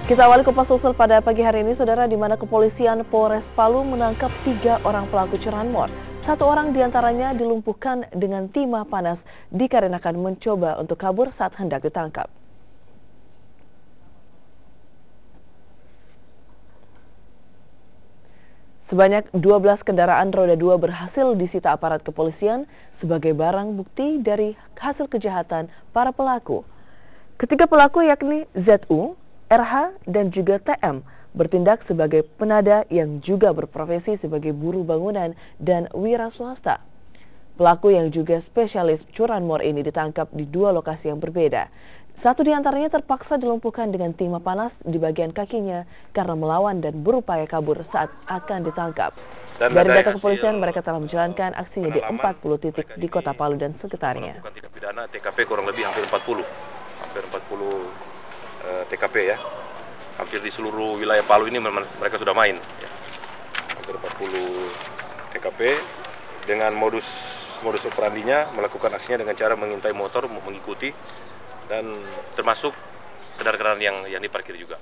Kita awali Kupas Sosial pada pagi hari ini, saudara, di mana kepolisian Polres Palu menangkap 3 orang pelaku curanmor. 1 orang diantaranya dilumpuhkan dengan timah panas dikarenakan mencoba untuk kabur saat hendak ditangkap. Sebanyak 12 kendaraan roda 2 berhasil disita aparat kepolisian sebagai barang bukti dari hasil kejahatan para pelaku. Ketiga pelaku yakni ZU, RH, dan juga TM bertindak sebagai penada yang juga berprofesi sebagai buruh bangunan dan wira swasta. Pelaku yang juga spesialis curanmor ini ditangkap di 2 lokasi yang berbeda. 1 diantaranya terpaksa dilumpuhkan dengan timah panas di bagian kakinya karena melawan dan berupaya kabur saat akan ditangkap. Dari data kepolisian, mereka telah menjalankan aksinya di 40 titik di Kota Palu dan sekitarnya. Tindak pidana TKP kurang lebih hampir 40 TKP ya. Hampir di seluruh wilayah Palu ini mereka sudah main ya. Hampir 40 TKP dengan modus operandinya melakukan aksinya dengan cara mengintai motor, mengikuti, dan termasuk kendaraan yang diparkir juga.